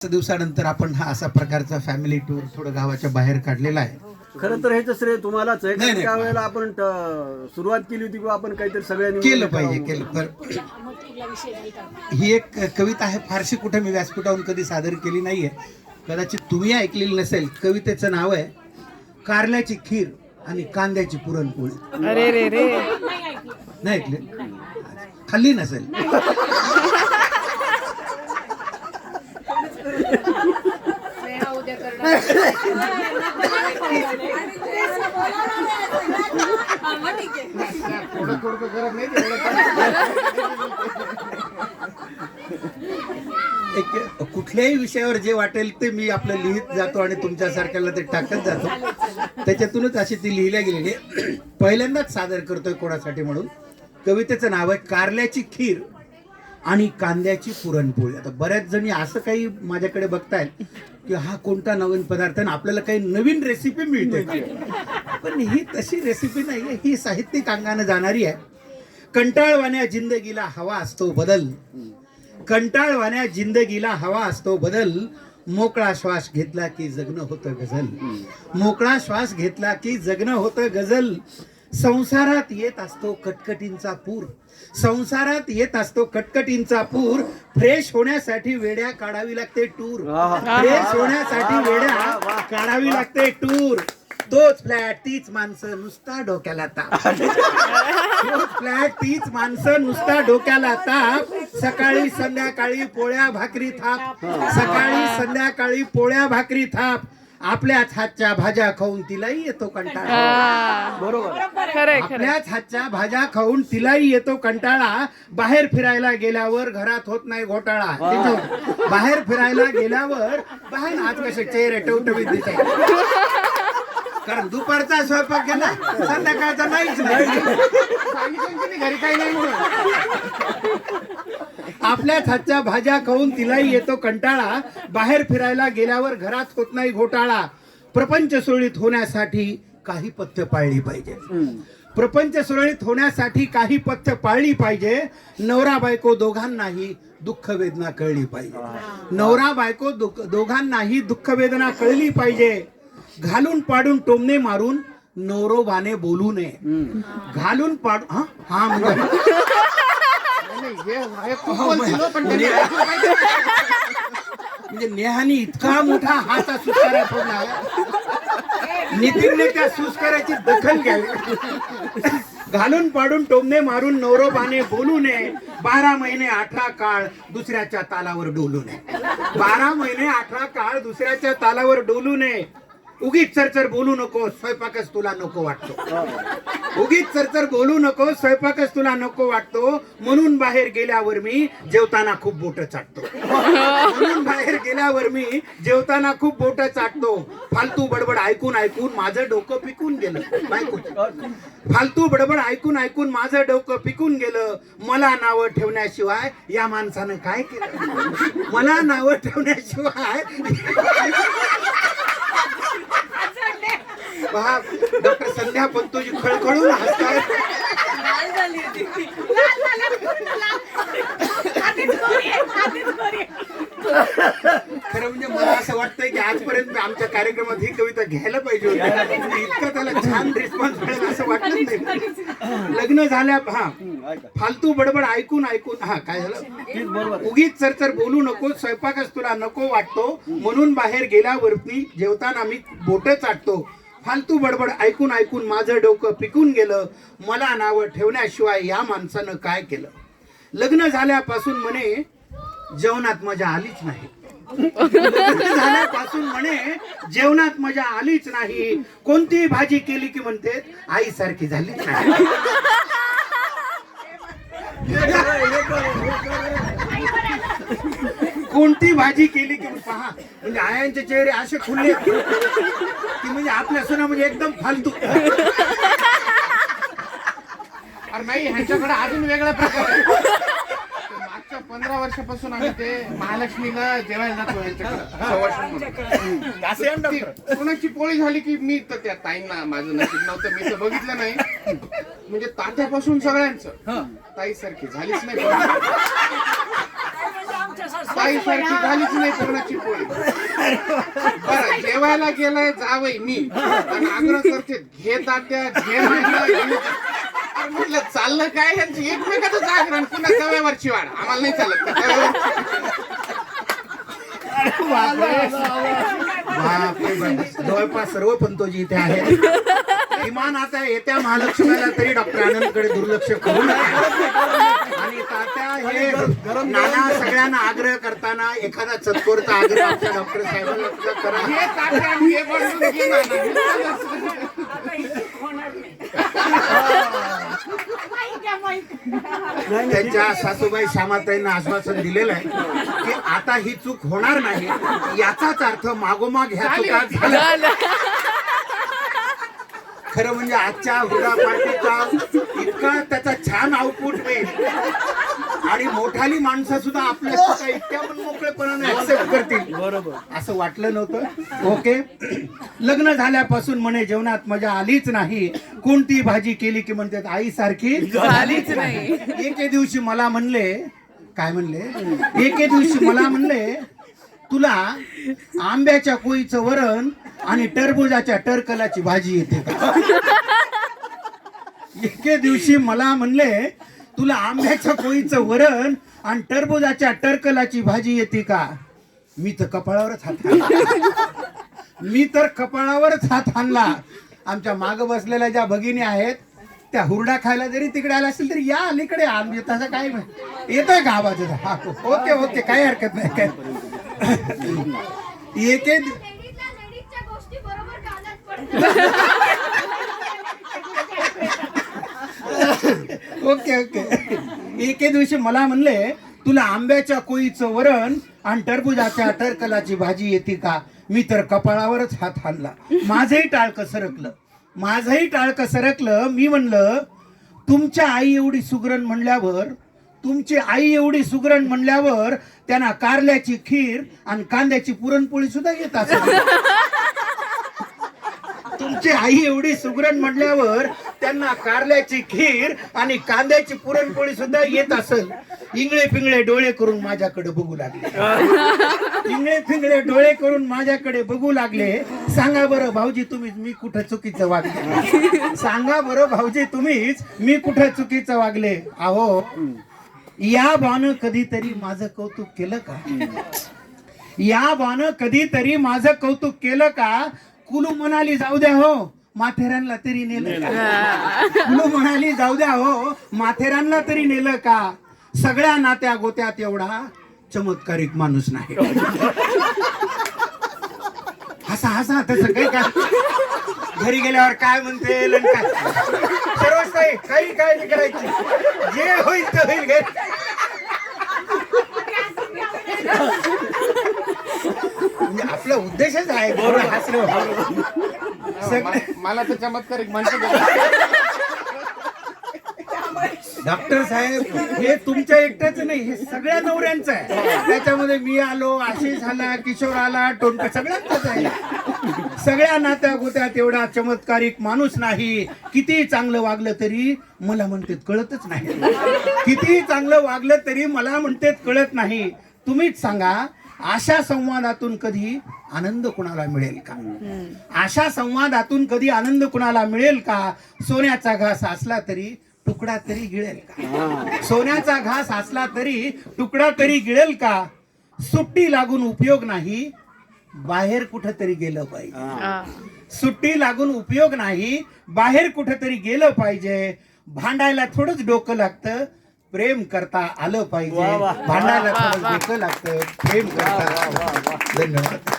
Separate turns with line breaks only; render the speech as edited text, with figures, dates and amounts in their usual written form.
दिवसानंतर आपण हा असा प्रकारचा फॅमिली टूर थोडं गावाच्या बाहेर काढलेला आहे.
खरं तर ह्याचं श्रेय तुम्हालाच आहे.
नाही, नाही.
त्या वेळेला आपण सुरुवात केली होती किंवा आपण काहीतरी सगळ्यांनी
केलं पाहिजे केलं पण ही एक कविता आहे, फारशी कुठे मी व्यासपीठावरून कधी सादर केली नाहीये, कदाचित तुम्ही ऐकलेली नसेल. कवितेचं नाव आहे कारल्याची खीर आणि कांद्याची पुरणपोळी.
अरे रे रे,
नाही ऐकले? खाल्ली नसेल. एक कुठल्याही विषयावर जे वाटेल ते मी आपलं लिहित जातो आणि तुमच्यासारख्याला ते टाकत जातो. त्याच्यातूनच अशी ती लिहिल्या गेलेली आहे. पहिल्यांदाच सादर करतोय कोणासाठी म्हणून. कवितेचं नाव आहे कारल्याची खीर आणि कांद्याची पुरणपोळी. आता बऱ्याच जणी असं काही माझ्याकडे बघतायत की हा कोणता नवीन पदार्थ आणि आपल्याला काही नवीन रेसिपी मिळते का? पण ही तशी रेसिपी नाहीये, ही साहित्यिक अंगाने जाणारी आहे. कंटाळवाण्या जिंदगीला हवा असतो बदल, कंटाळवाण्या जिंदगीला हवा असतो बदल, मोकळा श्वास घेतला की जगणं होतं गझल, मोकळा श्वास घेतला की जगणं होतं गझल. संसारात येत असतो कटकटींचा पूर, संसारात येत असतो कटकटींचा पूर, फ्रेश होण्यासाठी वेड्या काढावी लागते टूर, फ्रेश होण्यासाठी वेड्या काढावी लागते टूर. तोच फ्लॅट तीच माणसं नुसता डोक्याला ताप, तोच फ्लॅट तीच माणसं नुसता डोक्याला ताप, सकाळी संध्याकाळी पोळ्या भाकरी थाप, सकाळी संध्याकाळी पोळ्या भाकरी थाप. आपल्याच हातच्या भाज्या खाऊन तिलाही येतो कंटाळा.
बरोबर.
खरंय
आपल्याच हातच्या भाज्या खाऊन तिलाही येतो कंटाळा. बाहेर फिरायला गेल्यावर घरात होत नाही घोटाळा. बाहेर फिरायला गेल्यावर बाहेर आज कसे चेहरे टवटवीत दिसते, कारण दुपारचा स्वयंपाक केला संध्याकाळचा नाहीच नाही, घरी काही नाही म्हणून. आपल्याच हातच्या भाज्या खाऊन तिलाही येतो कंटाळा. बाहेर फिरायला गेल्यावर घरात होत नाही घोटाळा. प्रपंच सुरळीत होण्यासाठी काही पथ्य पाळली पाहिजे, प्रपंच सुरळीत होण्यासाठी काही पथ्य पाळली पाहिजे. नवरा बायको दोघांनाही दुःख वेदना कळली पाहिजे, नवरा बायको दोघांनाही दुःख वेदना कळली पाहिजे. घालून पाडून टोमणे मारून नवरोबाने बोलू नये, घालून पाडून हा म्हणजे नेहानी इतका मोठा हात सुस्कारा फोडला, नितीनने त्या सुस्काराची दखल घ्यावी. घालून पाडून टोमणे मारून नवरोबाने बोलू नये. 12 महिने 18 काळ दुसऱ्याच्या तालावर डोलू नये, 12 महिने 18 काळ दुसऱ्याच्या तालावर डोलू नये. उगीच चरचर बोलू नको, स्वयंपाकच तुला नको वाटतो, उगीच चरचर बोलू नको, स्वयंपाकच तुला नको वाटतो. म्हणून बाहेर गेल्यावर मी जेवताना खूप बोट चाटतो, म्हणून बाहेर गेल्यावर मी जेवताना खूप बोट चाटतो. फालतू बडबड ऐकून ऐकून माझं डोकं पिकून गेलं, फालतू बडबड ऐकून ऐकून माझं डोकं पिकून गेलं. मला नावं ठेवण्याशिवाय या माणसानं काय केलं, मला नावं ठेवण्याशिवाय. पहा डॉक्टर संध्या पंतोजी खळखळून हसतायत. खरं म्हणजे मला असं वाटतंय की आजपर्यंत आमच्या कार्यक्रमात ही कविता घ्यायला पाहिजे होती, इतका त्याला छान रिस्पॉन्स मिळेल असं वाटत नाही. लग्न झाल्या फालतू बडबड ऐकून ऐकून काय झालं, उगीच चरचर बोलू नको, स्वयंपाकच तुला नको वाटतो. म्हणून बाहेर गेल्यावर मी जेवताना मी बोट चाटतो. फालतू बडबड ऐकून ऐकून माझं डोकं पिकून गेलं. मला नावं ठेवण्याशिवाय या माणसानं काय केलं. लग्न झाल्यापासून म्हणे जेवणात मजा आलीच नाही, लग्न झाल्यापासून म्हणे जेवणात मजा आलीच नाही. कोणती भाजी केली की म्हणते आई सारखी झालीच नाही. कोणती भाजी केली की पहा, म्हणजे आयांचे चेहरे असे खुलले की म्हणजे आपल्या सुना म्हणजे एकदम फालतू.
अरे नाही, ह्यांच्याकडे अजून वेगळा प्रकार आहे. मागच्या 15 वर्षापासून आम्ही ते महालक्ष्मीला जेवायला जातो ह्यांच्याकडे. कोणाची पोळी झाली की मी तर त्या ताईंना, माझं नशीब नव्हतं, मी तर बघितलं नाही, म्हणजे तात्यापासून सगळ्यांचं ताई सारखी झालीच नाही. ताईसारखी झालीच नाही पूर्णाची पोळी. बरं जेवायला गेलाय जावई मी आणि आग्रह करते घे तात्या घे म्हणलं, घे. तर म्हटलं चाललं काय यांची एकमेकाचं जागरण पुन्हा तव्यावरची वाढ आम्हाला नाही चालत का तव्यावर?
बापरे बाप. जवळपास सर्व पंतोजी इथे आहेत. किमान आता येत्या महालक्ष्मीला तरी डॉक्टर आनंदकडे दुर्लक्ष करू नका. आणि तात्या हे नाना सगळ्यांना आग्रह करताना एखादा चतकोरचा आग्रह आमच्या डॉक्टर साहेबांना सुद्धा करा.
घे तात्या घे बनवून घे नाना.
त्यांच्या सासूबाई श्यामाताईंना आश्वासन दिलेलं आहे की आता ही चूक होणार नाही. याचाच अर्थ मागोमाग ह्या चुका झाल्या. खरं म्हणजे आजच्या हुरडा पार्टीचा इतका त्याचा छान आउटपुट होईल आणि मोठाली माणसं सुद्धा आपल्या चुका इतक्या पण मोकळेपणाने ऍक्सेप्ट करतील
बरोबर.
असं वाटलं नव्हतं. ओके. लग्न झाल्यापासून म्हणे जेवणात मजा आलीच नाही. कोणती भाजी केली की म्हणतात आई सारखी
झालीच नाही.
एके दिवशी मला म्हणले, काय म्हणले, एके दिवशी मला म्हणले तुला आंब्याच्या कोळीचं वरण आणि टरबुजाच्या टरकलाची भाजी येते का? एके दिवशी मला म्हणले तुला आंब्याच्या कोळीचं वरण आणि टरबुजाच्या टरकलाची भाजी येते का? मी तर कपाळावरच हात हाणला. मी तर कपाळावरच हात हाणला. आमच्या माग बसलेल्या ज्या भगिनी आहेत त्या हुरडा खायला जरी तिकडे आला असेल तरी या अलीकडे आम्ही तसं काय येतोय का आवाज? हा ओके ओके काही हरकत नाही. काय एके ओके ओके. एके दिवशी मला म्हणले तुला आंब्याच्या कोळीचं वरण आणि टरबुजाच्या टरकलाची भाजी येते का? मी तर कपाळावरच हात हाणला. माझंही टाळकं सरकलं. मी म्हणलं तुमच्या आई एवढी सुगरण म्हणल्यावर, तुमची आई एवढी सुगरण म्हणल्यावर त्यांना कारल्याची खीर आणि कांद्याची पुरणपोळी सुद्धा येत असेल. तुमची आई एवढी सुगरण म्हटल्यावर त्यांना कारल्याची खीर आणि कांद्याची पुरणपोळी सुद्धा येत असेल. इंगळे पिंगळे डोळे करून माझ्याकडे बघू लागले. इंगळे पिंगळे डोळे करून माझ्याकडे बघू लागले. सांगा बरं भाऊजी तुम्हीच मी कुठं चुकीचं वागले? सांगा बरं भाऊजी तुम्हीच मी कुठं चुकीचं वागले? अहो या बानं कधीतरी माझं कौतुक केलं का? या बानं कधीतरी माझं कौतुक केलं का? कुलू म्हणाली जाऊ द्या हो माथेरानला तरी नेलं का? कुलू म्हणाली जाऊ द्या हो माथेरानला तरी नेलं का? सगळ्या नात्या गोत्यात एवढा चमत्कारिक माणूस नाही. हसा हसा तसं काही काय घरी गेल्यावर काय म्हणते सर्वच काही काळजी करायची. जे होईल ते होईल. म्हणजे आपला उद्देशच आहे
मला तर चमत्कारिक म्हणतो.
डॉक्टर साहेब हे तुमच्या एकट्याच नाही, हे सगळ्या नवऱ्यांचं आहे. त्याच्यामध्ये मी आलो, आशिष आला, किशोर आला, टोनका सगळ्यांचाच आहे. सगळ्या नात्या गोत्यात एवढा चमत्कारिक माणूस नाही. किती चांगलं वागलं तरी मला म्हणते कळतच नाही. किती चांगलं वागलं तरी मला म्हणते कळत नाही. तुम्हीच सांगा अशा संवादातून कधी आनंद कुणाला मिळेल का? अशा संवादातून कधी आनंद कुणाला मिळेल का? सोन्याचा घास असला तरी तुकडा तरी गिळेल का? सोन्याचा घास असला तरी तुकडा तरी गिळेल का? सुट्टी लागून उपयोग नाही, बाहेर कुठेतरी गेलं पाहिजे. सुट्टी लागून उपयोग नाही, बाहेर कुठेतरी गेलं पाहिजे. भांडायला थोडंच डोकं लागतं, प्रेम करता आलं पाहिजे. भांडायला थोडं डोकं लागतं, प्रेम करता. धन्यवाद.